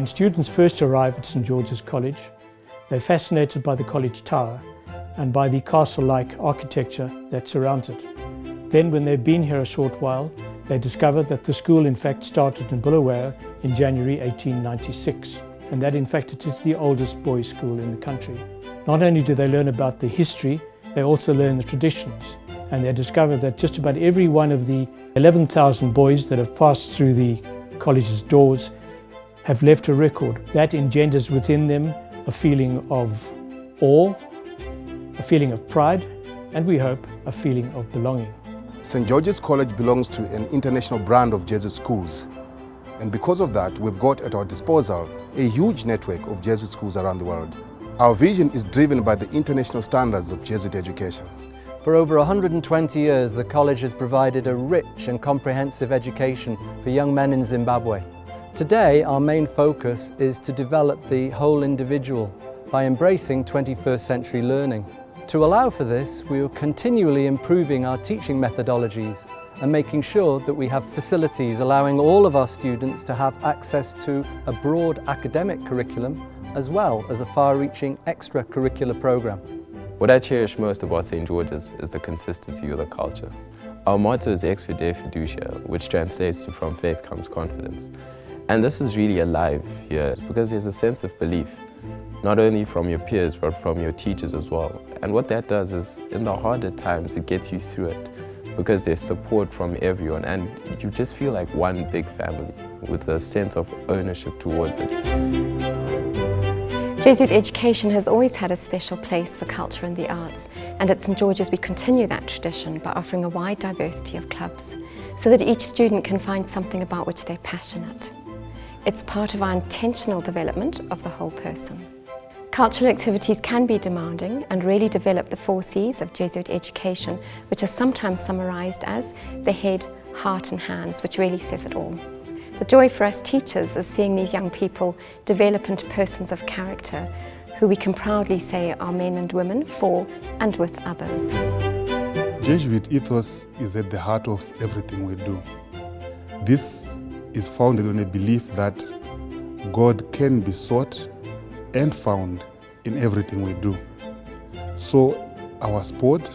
When students first arrive at St George's College, they're fascinated by the college tower and by the castle-like architecture that surrounds it. Then, when they've been here a short while, they discover that the school in fact started in Bulawayo in January 1896, and that in fact it is the oldest boys' school in the country. Not only do they learn about the history, they also learn the traditions, and they discover that just about every one of the 11,000 boys that have passed through the college's doors have left a record. That engenders within them a feeling of awe, a feeling of pride, and we hope a feeling of belonging. St George's College belongs to an international brand of Jesuit schools, and because of that we've got at our disposal a huge network of Jesuit schools around the world. Our vision is driven by the international standards of Jesuit education. For over 120 years, the college has provided a rich and comprehensive education for young men in Zimbabwe. Today, our main focus is to develop the whole individual by embracing 21st century learning. To allow for this, we are continually improving our teaching methodologies and making sure that we have facilities allowing all of our students to have access to a broad academic curriculum as well as a far-reaching extracurricular program. What I cherish most about St. George's is the consistency of the culture. Our motto is Ex Fide Fiducia, which translates to from faith comes confidence. And this is really alive here because there's a sense of belief, not only from your peers, but from your teachers as well. And what that does is, in the harder times, it gets you through it because there's support from everyone and you just feel like one big family with a sense of ownership towards it. Jesuit education has always had a special place for culture and the arts, and at St George's we continue that tradition by offering a wide diversity of clubs so that each student can find something about which they're passionate. It's part of our intentional development of the whole person. Cultural activities can be demanding and really develop the 4 C's of Jesuit education, which are sometimes summarised as the head, heart and hands, which really says it all. The joy for us teachers is seeing these young people develop into persons of character who we can proudly say are men and women for and with others. Jesuit ethos is at the heart of everything we do. This is founded on a belief that God can be sought and found in everything we do. So our sport,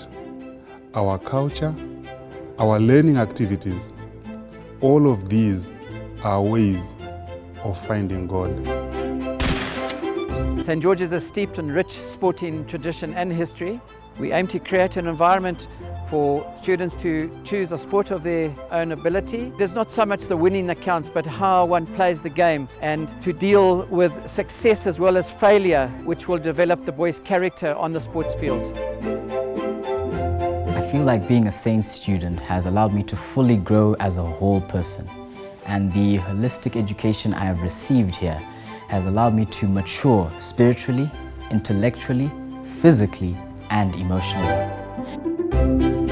our culture, our learning activities, all of these are ways of finding God. St George's is steeped in rich sporting tradition and history. We aim to create an environment for students to choose a sport of their own ability. There's not so much the winning that counts, but how one plays the game, and to deal with success as well as failure, which will develop the boy's character on the sports field. I feel like being a Saint student has allowed me to fully grow as a whole person. And the holistic education I have received here has allowed me to mature spiritually, intellectually, physically, and emotionally.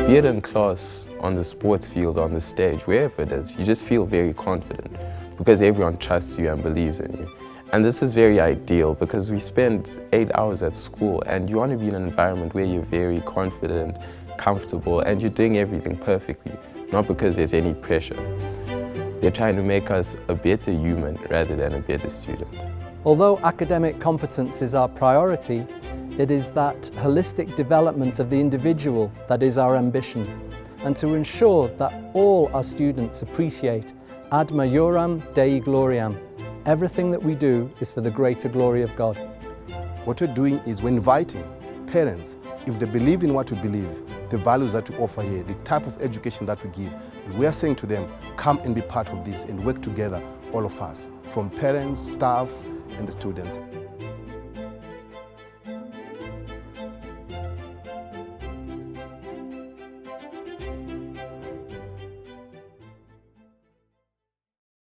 Be it in class, on the sports field, on the stage, wherever it is, you just feel very confident because everyone trusts you and believes in you. And this is very ideal because we spend 8 hours at school and you want to be in an environment where you're very confident, comfortable, and you're doing everything perfectly, not because there's any pressure. They're trying to make us a better human rather than a better student. Although academic competence is our priority, it is that holistic development of the individual that is our ambition, and to ensure that all our students appreciate ad majorem Dei gloriam. Everything that we do is for the greater glory of God. What we're doing is we're inviting parents, if they believe in what we believe, the values that we offer here, the type of education that we give, we are saying to them, come and be part of this and work together, all of us, from parents, staff, and the students.